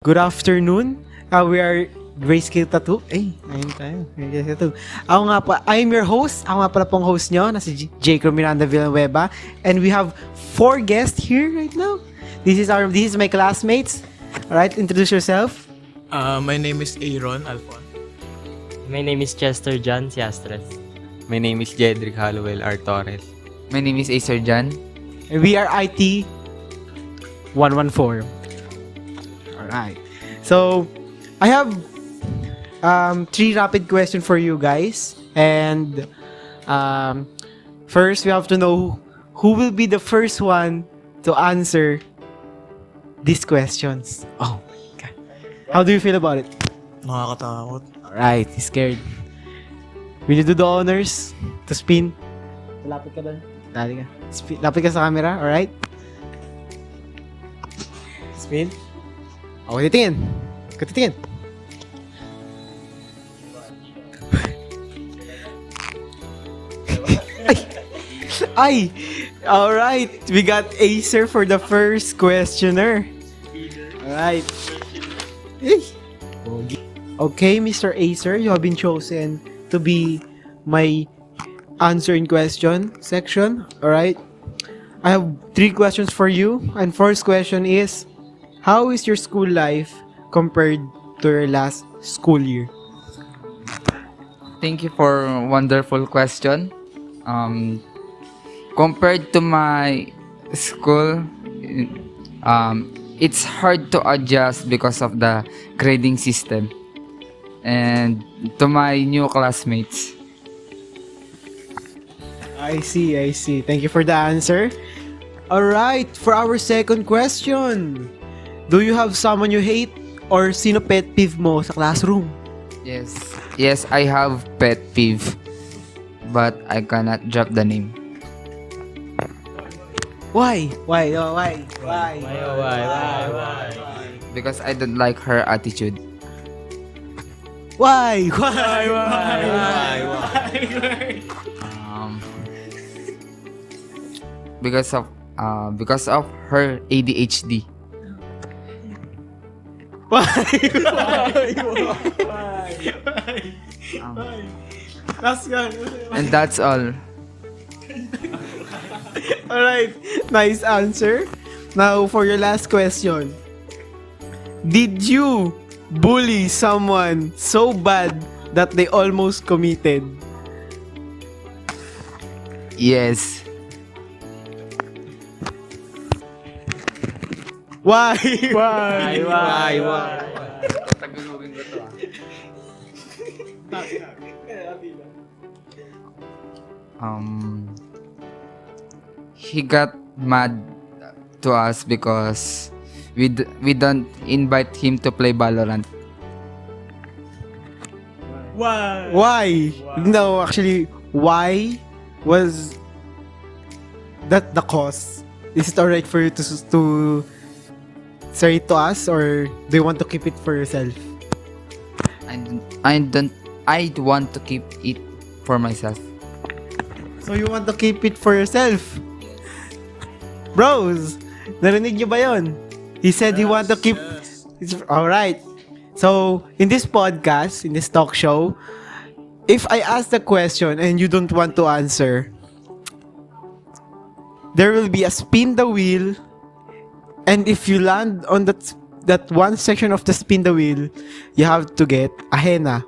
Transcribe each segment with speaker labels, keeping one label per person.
Speaker 1: Good afternoon. We are Grayscale Tattoo. Ayun tayo. Grayscale Tattoo. Ako nga pa, I'm your host. Ako nga pala pong host nyo, na si Jacob Miranda Villanueva. And we have 4 guests here right now. This is my classmates. Alright, introduce yourself.
Speaker 2: My name is Aaron Alfon.
Speaker 3: My name is Chester John Siastres.
Speaker 4: My name is Jedrick Hallowell R. Torres.
Speaker 5: My name is Acer Jan.
Speaker 1: And we are IT 114. Alright. So, I have 3 rapid questions for you guys. And first, we have to know who will be the first one to answer these questions. Oh my God. How do you feel about it?
Speaker 2: Nakakatakot.
Speaker 1: Alright, scared. Will you do the honors to spin? Lapit ka doon. Dali ka. Lapit ka sa camera, alright? Spin. Okay, titingin. Titingin. Ay! Alright, we got Acer for the first questioner. Alright. Okay, Mr. Acer, you have been chosen to be my answer in question section. Alright. I have 3 questions for you. And first question is, how is your school life compared to your last school year?
Speaker 5: Thank you for a wonderful question. Compared to my school, it's hard to adjust because of the grading system. And to my new classmates.
Speaker 1: I see. Thank you for the answer. Alright, for our second question. Do you have someone you hate or sino pet peeve mo sa classroom?
Speaker 5: Yes, I have pet peeve, but I cannot drop the name.
Speaker 1: Why? Why?
Speaker 5: Because I don't like her attitude.
Speaker 1: Why?
Speaker 5: Because of her ADHD. And that's all.
Speaker 1: Alright, nice answer. Now, for your last question. Did you bully someone so bad that they almost committed?
Speaker 5: Yes.
Speaker 1: Why?
Speaker 5: Tagalogin ko to He got mad to us because we don't invite him to play Valorant.
Speaker 1: Why? No, actually, why was that the cause? Is it alright for you to say it to us, or do you want to keep it for yourself?
Speaker 5: I want to keep it for myself.
Speaker 1: So you want to keep it for yourself? Bros, narinig nyo ba yun? He said he want to keep... Alright. So, in this podcast, in this talk show, if I ask the question and you don't want to answer, there will be a spin the wheel, and if you land on that one section of the spin the wheel, you have to get a henna.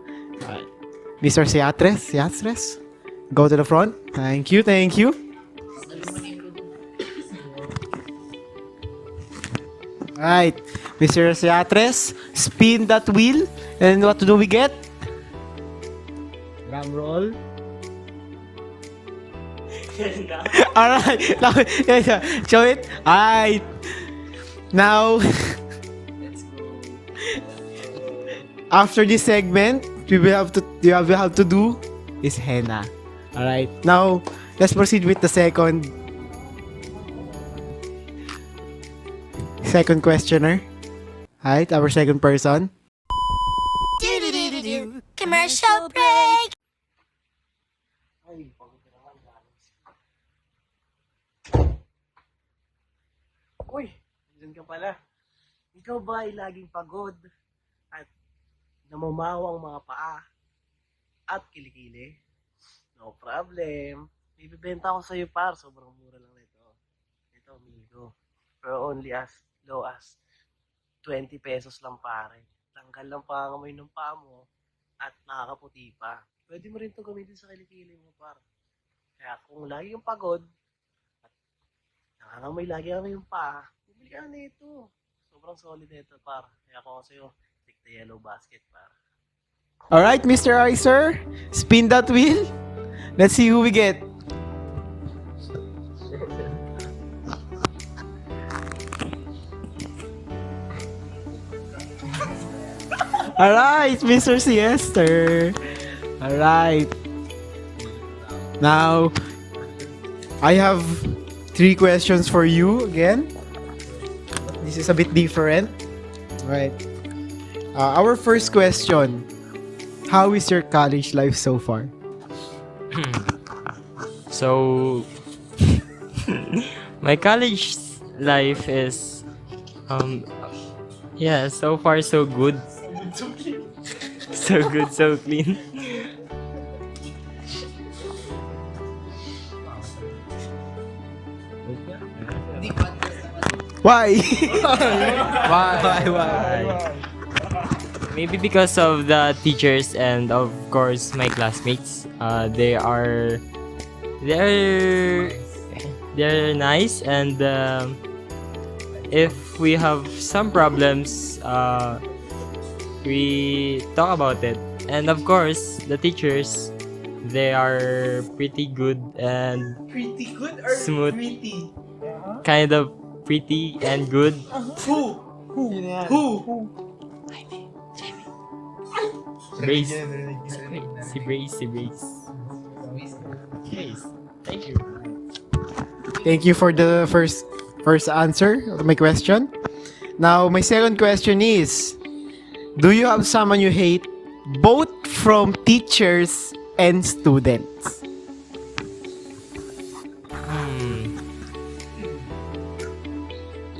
Speaker 1: Mr. Siastres, go to the front. Thank you. Right, Mr. Siastres, spin that wheel, and what do we get? Drum roll. Alright, show it. Alright. Now, after this segment, you have to do is henna. Alright. Now, let's proceed with the second questioner. Alright, our second person.
Speaker 6: Commercial break!
Speaker 1: Uy, dyan ka pala.
Speaker 7: ikaw ba ay laging pagod at namamaw ang mga paa at kilikili? No problem. May bibenta ako sa'yo par. Sobrang mura lang nito. Ito, Milgo. Pero only as low as 20 pesos lang pare. Tanggal lang pangangamoy ng paa mo at nakakaputi pa. Pwede mo rin ito gamitin sa kilikili mo par. Kaya kung lagi yung pagod at nangangamoy lagi ang yung paa, bumili ka na ito. Sobrang solid nito par. Kaya ako sa'yo, take the yellow basket par.
Speaker 1: Alright, Mr. Icer, spin that wheel. Let's see who we get. Alright, Mr. Siester. Alright. Now, I have 3 questions for you again. This is a bit different. Alright. Our first question. How is your college life so far?
Speaker 3: So, my college life is, yeah, so far so good. So good, so clean.
Speaker 1: Why?
Speaker 5: Why?
Speaker 3: Maybe because of the teachers and of course my classmates. They're nice, and if we have some problems, we talk about it. And of course, the teachers, they are pretty good and
Speaker 7: Pretty good or
Speaker 3: Smooth.
Speaker 7: pretty?
Speaker 3: kind of pretty and good.
Speaker 7: Who?
Speaker 3: Brace. Si Brace. Brace. Thank you.
Speaker 1: Thank you for the first answer of my question. Now, my second question is, do you have someone you hate, both from teachers and students?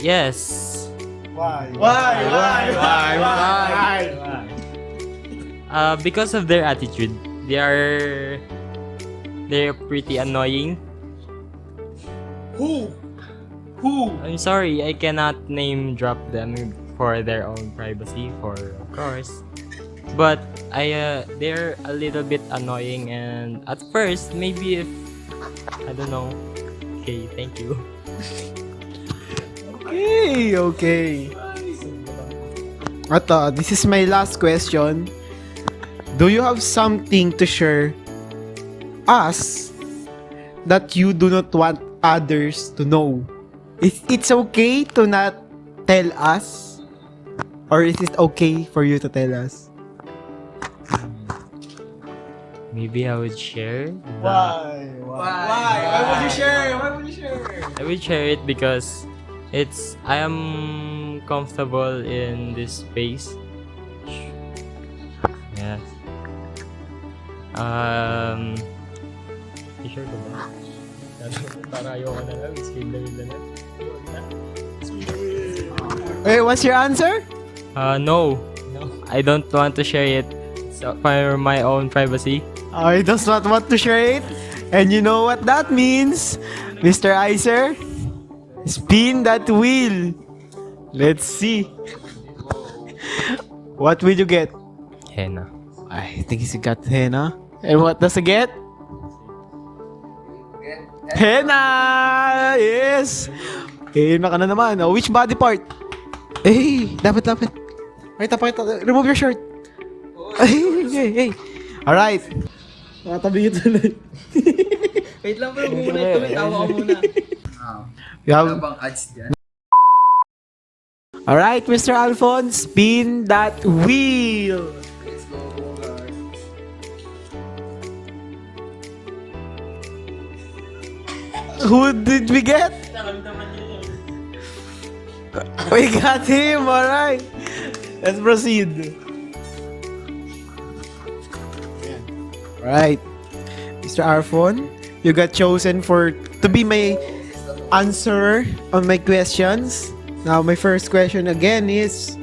Speaker 3: Yes.
Speaker 7: Why?
Speaker 3: Because of their attitude, they're pretty annoying.
Speaker 7: Who?
Speaker 3: I'm sorry, I cannot name drop them for their own privacy, of course. But they're a little bit annoying, and at first, maybe if I don't know. Okay, thank you.
Speaker 1: Okay. This is my last question. Do you have something to share us that you do not want others to know? It's okay to not tell us? Or is it okay for you to tell us?
Speaker 3: Maybe I would share.
Speaker 7: Why would you share?
Speaker 3: I will share it because I am comfortable in this space. Yes. Sure ko ba? Para ayoko na lang. Speed na lang.
Speaker 1: Wait, what's your answer?
Speaker 3: No. I don't want to share it for my own privacy.
Speaker 1: I just not want to share it. And you know what that means? Mr. Icer, spin that wheel. Let's see. What will you get?
Speaker 3: Henna.
Speaker 1: I think he got henna. And what does he get? Henna! Yes! Henna ka na naman. Oh, which body part? Hey, dapat. Pakita. Remove your shirt. Hey. Alright. Nakatabi ito tuloy.
Speaker 7: Wait lang bro, muna. Tawa ko muna.
Speaker 1: We have...
Speaker 5: Ano bang ads dyan?
Speaker 1: Alright, Mr. Alphonse, spin that wheel.
Speaker 5: Let's go, guys.
Speaker 1: Who did we get? We got him, alright. Let's proceed. Alright. Mr. Arfon, you got chosen to be my answerer on my questions. Now, my first question again is,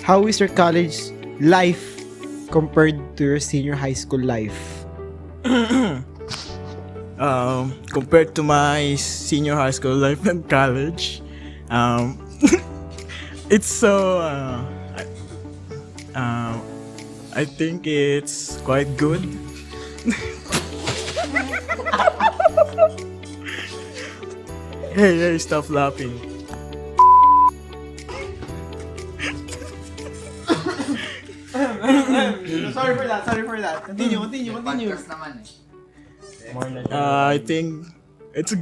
Speaker 1: how is your college life compared to your senior high school life?
Speaker 2: Compared to my senior high school life and college, it's so, I think it's quite good. Hey, stop laughing.
Speaker 1: Sorry for that. Continue.
Speaker 5: Podcast naman eh.
Speaker 3: More na
Speaker 2: I think it's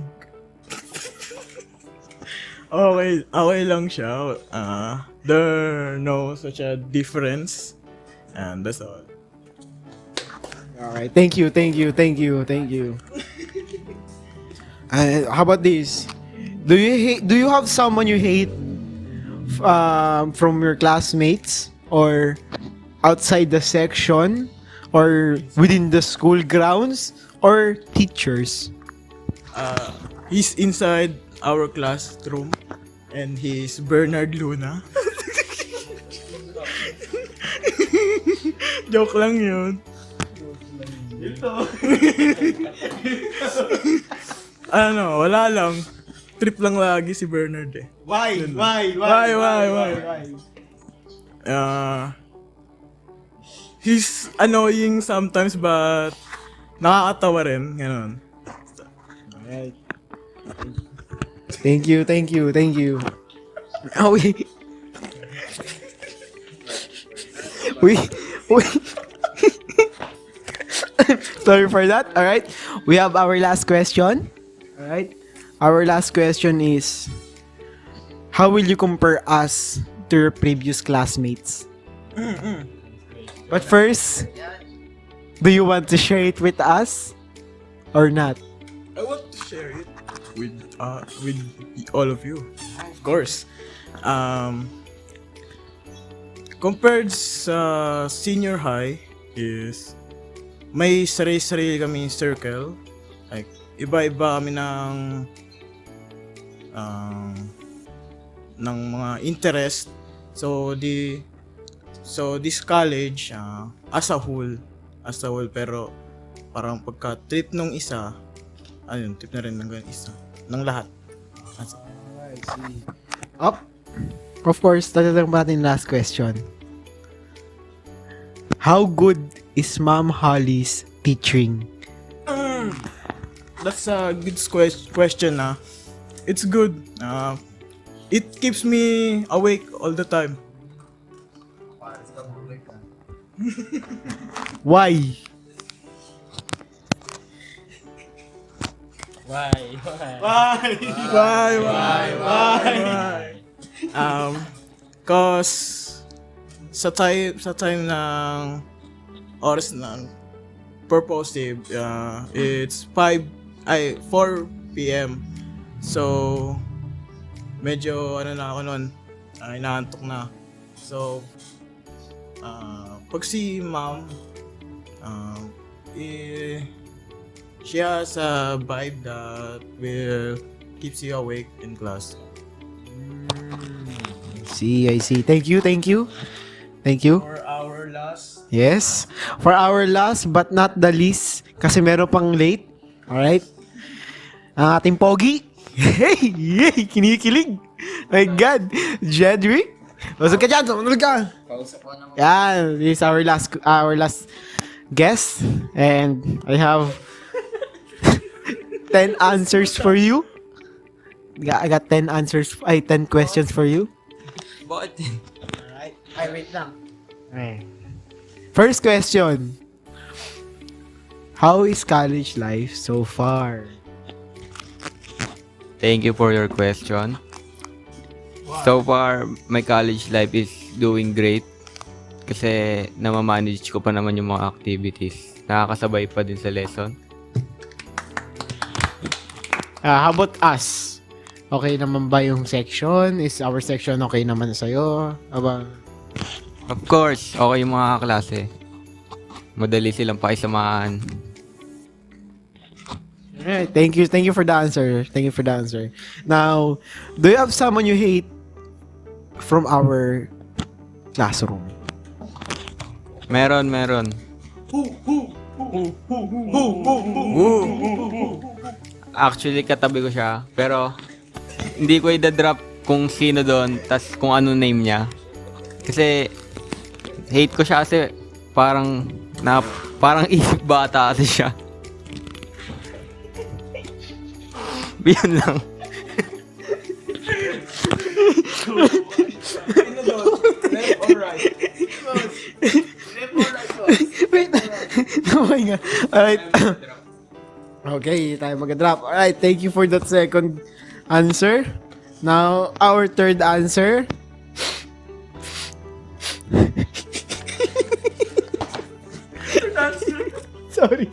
Speaker 2: okay lang siya. There no such a difference, and that's all.
Speaker 1: Alright, thank you. How about this? Do you have someone you hate from your classmates or outside the section or within the school grounds or teachers?
Speaker 2: He's inside our classroom, and he's Bernard Luna. Joke lang yun. Wala lang. Trip lang lagi si Bernard eh.
Speaker 1: Why?
Speaker 2: He's annoying sometimes but nakakatawa rin. Ganon.
Speaker 1: Alright. Thank you. Oh, we sorry for that. All right, we have our last question. All right, our last question is, how will you compare us to your previous classmates? But first, do you want to share it with us or not?
Speaker 2: I want to share it with all of you. Of course. Compared sa senior high is may sarili-sarili kami circle. Like iba-iba kami ng mga interest. So this college as a whole pero parang pagka trip nung isa, ayun, trip na rin ng isa ng lahat.
Speaker 1: Up. Of course, tatanong natin last question. How good is Ma'am Holly's teaching?
Speaker 2: That's a good question. It's good. It keeps me awake all the time.
Speaker 1: Why?
Speaker 2: Why? Cause sa time ng oras ng purposive, it's 4 p.m. So medyo na ako noon, inaantok na. So pag si ma'am, she has a vibe that will keeps you awake in class.
Speaker 1: I see. Thank you.
Speaker 2: For our last,
Speaker 1: Yes. For our last but not the least, kasi meron pang late. Alright? Ang ating pogi. Hey! Kinikilig. My God. Jedrick. Masag ka dyan. Sumunod ka. Yan. This is our last guest. And I have 10 answers for you. I got 10 questions for you.
Speaker 3: Bakit?
Speaker 1: Ay, wait lang. Okay. First question. How is college life so far?
Speaker 4: Thank you for your question. So far, my college life is doing great. Kasi namamanage ko pa naman yung mga activities. Nakakasabay pa din sa lesson.
Speaker 1: How about us? Okay naman ba yung section? Is our section okay naman sa'yo? Aba?
Speaker 4: Of course, okay yung mga kaklase. Madali silang pakisamahan.
Speaker 1: Alright, thank you for the answer. Now, do you have someone you hate from our classroom?
Speaker 4: Meron. Actually, katabi ko siya. Pero, hindi ko i-drop kung sino doon, tas kung ano name niya. Kasi, hate ko siya kasi parang, parang isip bata kasi siya. Yun lang.
Speaker 1: Wait. Oh my God. Alright. Okay, tayo mag-drop. Alright, thank you for that second answer. Now, our third answer. Sorry.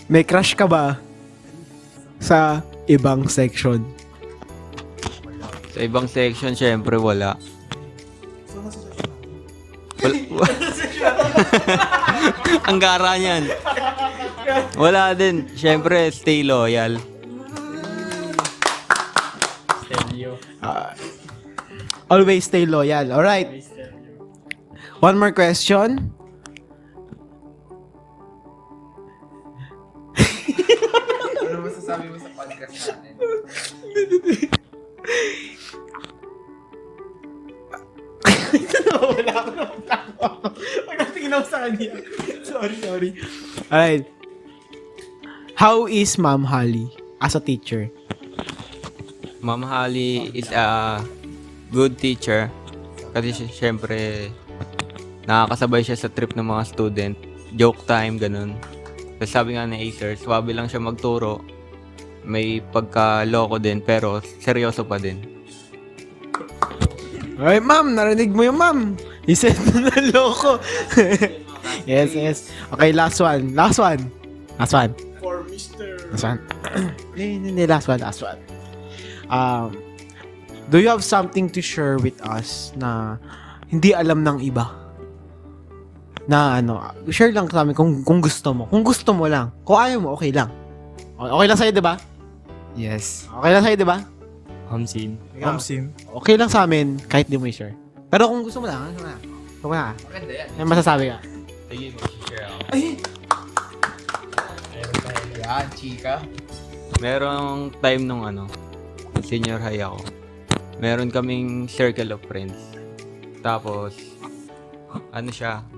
Speaker 1: May crush ka ba sa ibang section?
Speaker 4: Sa ibang section, syempre wala. Ang gara niyan. Wala din. Syempre, stay loyal.
Speaker 1: Always stay loyal. Alright. One more question.
Speaker 5: Ano masasabi mo sa podcast natin?
Speaker 1: Wala ako na Pag natingin ako sa kanya. Sorry. Alright. How is Ma'am Holly as a teacher?
Speaker 4: Ma'am Holly is a good teacher. Kasi syempre, nakakasabay siya sa trip ng mga student. Joke time, ganun. Tapos sabi nga ni Acer, swabe lang siya magturo. May pagka-loko din, pero seryoso pa din.
Speaker 1: Alright, ma'am. Narinig mo yung ma'am. He said na loko. Yes. Okay, last one.
Speaker 2: For Mr.
Speaker 1: Last one. Hindi, last one. Do you have something to share with us na hindi alam ng iba? Na share lang sa amin kung gusto mo. Kung gusto mo lang. Kung ayaw mo, okay lang. Okay lang sa'yo, di ba?
Speaker 5: Yes.
Speaker 1: Okay lang sa'yo, di ba?
Speaker 3: Hamsin.
Speaker 2: Hamsim.
Speaker 1: Okay lang sa amin, kahit di mo i-share. Pero kung gusto mo lang, gusto mo na.
Speaker 5: Maganda yan.
Speaker 1: May masasabi ka.
Speaker 4: Sige, share ako.
Speaker 5: Yan, chika.
Speaker 4: Merong time nung senior high ako. Meron kaming circle of friends. Tapos,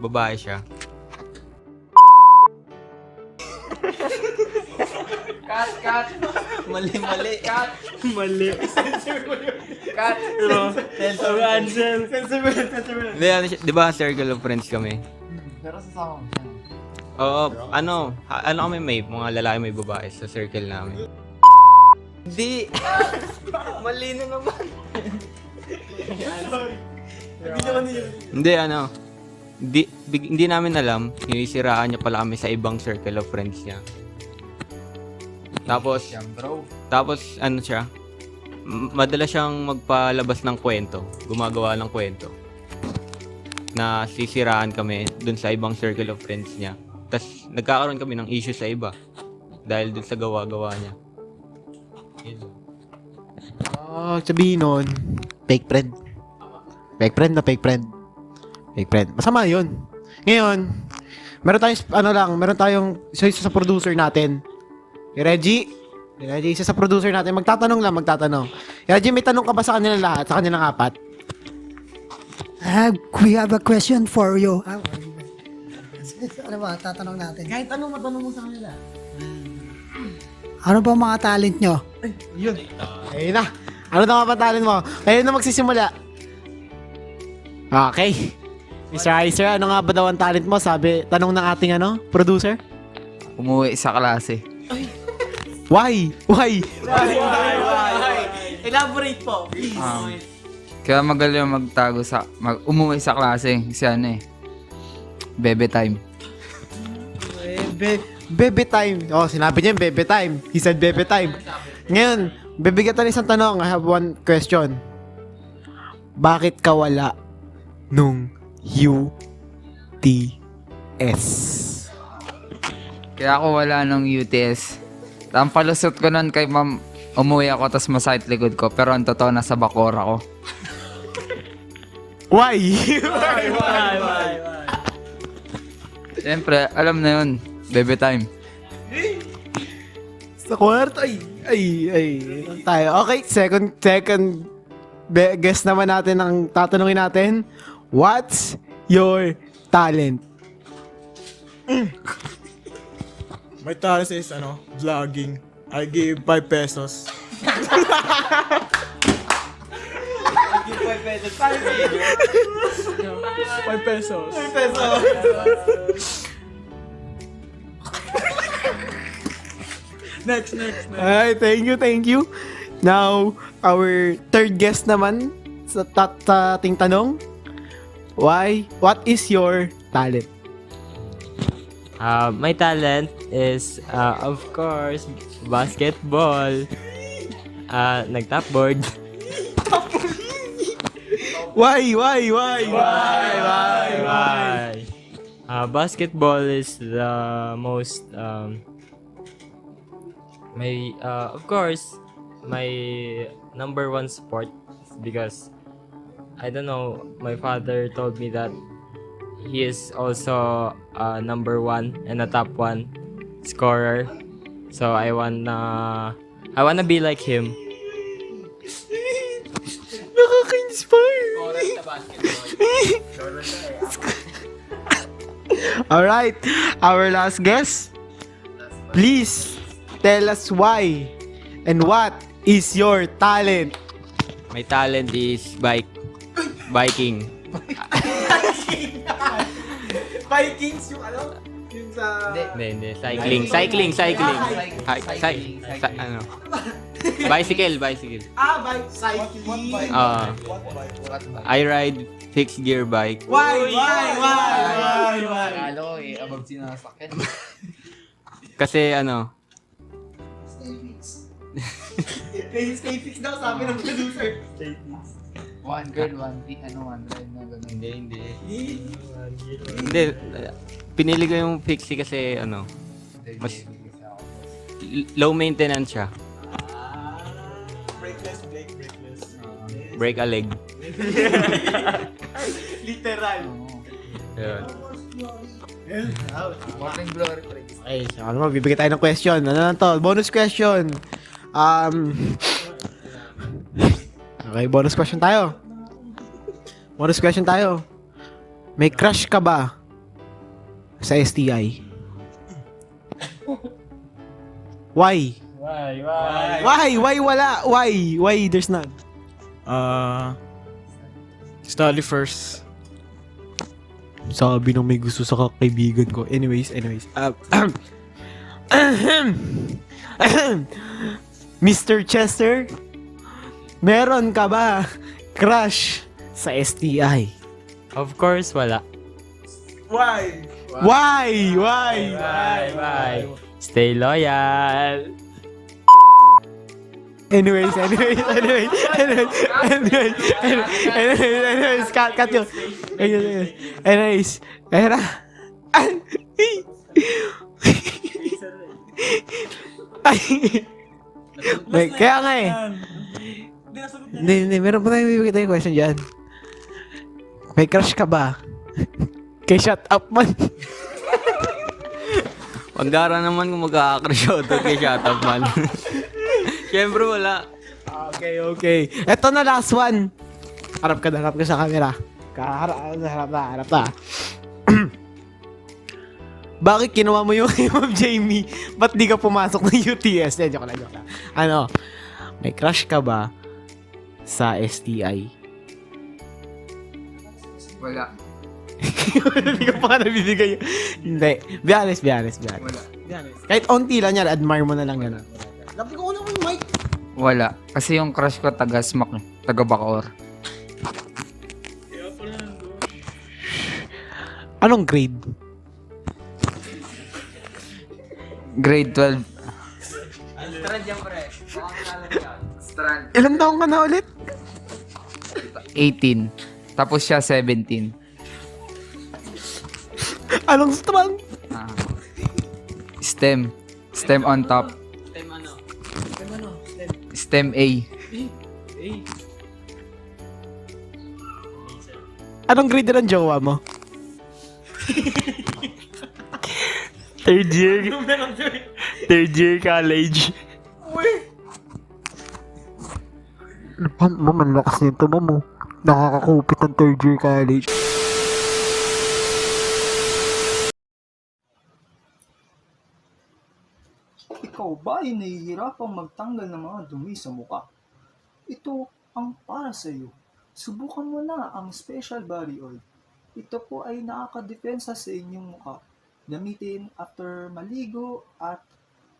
Speaker 4: babae siya.
Speaker 5: Cut.
Speaker 4: Mali.
Speaker 5: Cut.
Speaker 4: Hindi, di ba circle of friends kami?
Speaker 5: Pero sasama mo siya.
Speaker 4: Oo, kami may mga lalaki may babae sa circle namin. Hindi. Mali na naman. Hindi namin alam, sinisiraan niya pala kami sa ibang circle of friends niya. Tapos siya, madalas siyang magpalabas ng kwento, gumagawa ng kwento na sisiraan kami dun sa ibang circle of friends niya. Tapos nagkakaroon kami ng issue sa iba dahil dun sa gawa-gawa niya.
Speaker 1: Sabihin nun, fake friend. Fake friend. Masama yun. Ngayon, meron tayong isa sa producer natin. Reggie, isa sa producer natin. Magtatanong. Reggie, may tanong ka ba sa kanila lahat? Sa kanilang apat?
Speaker 8: We have a question for you. Ano ba, tatanong natin?
Speaker 1: Kahit anong matanong mo sa kanila.
Speaker 8: Ano ba mga talent nyo?
Speaker 1: Yun. Ayun na. Ano na nga ba talent mo? Ayun na magsisimula. Okay. Mr. Icer, ano nga ba daw ang talent mo? Tanong ng ating producer?
Speaker 5: Umuwi sa klase.
Speaker 1: Why?
Speaker 7: Elaborate po, please.
Speaker 5: Kaya magaling magtago umuwi sa klase. Kasi bebe time.
Speaker 1: Bebe time. Oh, sinabi niya yung bebe time. He said bebe time. Ngayon, bibigyan tayo ng isang tanong. I have one question. Bakit ka wala nung UTS?
Speaker 5: Kaya ako wala ng UTS Ang palusot ko nun kay ma'am, umuwi ako tapos masakit likod ko. Pero ang totoo, nasa Bacoor ako.
Speaker 1: Why?
Speaker 5: Siyempre, alam na yun. Baby time.
Speaker 1: Sa kwarto. Ay. Tayo. Okay, second guess naman natin ang tatanungin natin. What's your talent?
Speaker 2: My talent is, vlogging. I give 5 pesos. 5 pesos. Next.
Speaker 1: Ay, thank you. Now, our third guest naman sa ating tanong. What is your talent?
Speaker 3: My talent is, of course, basketball. Nag-topboard.
Speaker 1: Why?
Speaker 3: Basketball is the most, of course, my number one sport because, I don't know, my father told me that he is also number one and a top one scorer. So I wanna be like him.
Speaker 1: Nakaka-inspire. Alright, our last guest. Please tell us why and what is your talent?
Speaker 4: My talent is biking.
Speaker 1: Vikings yung yung sa...
Speaker 4: Hindi. Cycling. Bicycle.
Speaker 1: cycling.
Speaker 4: I ride fixed gear bike.
Speaker 1: Why?
Speaker 5: Halo abag sinasakyan.
Speaker 4: Kasi
Speaker 1: Stay fixed daw, sabi ng producer.
Speaker 5: One girl, one ride na gano'n.
Speaker 4: Hindi. Pinili ko yung fixie kasi mas low maintenance siya.
Speaker 2: Breakless.
Speaker 4: Break a leg.
Speaker 1: Literal.
Speaker 4: Yun.
Speaker 5: Morning glory, pre.
Speaker 1: Okay, so bibigyan tayo ng question. Ano na to? Bonus question. Okay, bonus question tayo. May crush ka ba sa STI? Why? Why wala? Why there's none?
Speaker 2: Study first.
Speaker 1: Sabi nung may gusto sa kaibigan ko. Anyways. Mr. Chester, meron ka ba crush sa STI?
Speaker 3: Of course, wala.
Speaker 2: Why?
Speaker 3: Stay loyal.
Speaker 1: Anyways, cut yun. Anyways, kaya nga eh. Hindi, meron pa tayong bibigay tayong question dyan. May crush ka ba? Kay shut up man.
Speaker 4: Pagdara naman kung magkaka-crush ako kay shut up man. Siyempre wala.
Speaker 1: Okay. Ito na last one. Harap ka sa camera. Harap na. Bakit kinuha mo yung name of Jamie? Ba't di ka pumasok ng UTS? Joke lang. May crush ka ba sa STI?
Speaker 5: Wala.
Speaker 1: Hindi ka pa nabibigay. Hindi. Be honest.
Speaker 5: Wala.
Speaker 1: Kahit onti lang yan, admire mo na lang yan.
Speaker 2: Labi ko na yung mic.
Speaker 5: Wala. Kasi yung crush ko taga Smack, taga Bacoor.
Speaker 1: Anong grade?
Speaker 5: Grade 12.
Speaker 1: Ilang taong ka na ulit?
Speaker 5: 18. Tapos siya 17.
Speaker 1: Anong strand?
Speaker 5: STEM. STEM on top. STEM A.
Speaker 1: Anong grade na ng jowa mo?
Speaker 7: Third year. Third year college.
Speaker 1: Ma'am, ang lakas nito, ma'am. Nakakakupit ng third year college.
Speaker 9: Ikaw ba ay nahihirapang magtanggal ng mga dumi sa muka? Ito ang para sa iyo. Subukan mo na ang Special Body Oil. Ito po ay nakakadepensa sa inyong muka. Gamitin after maligo at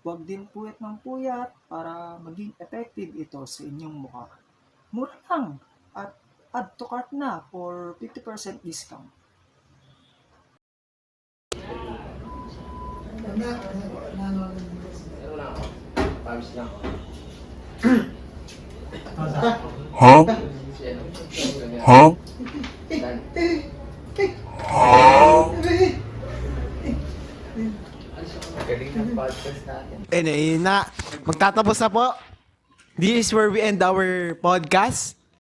Speaker 9: huwag din puyat ng puyat para maging effective ito sa inyong muka. Mura lang at add to cart na for 50% discount.
Speaker 1: Anyway, magtatapos na po. This is where we end our podcast.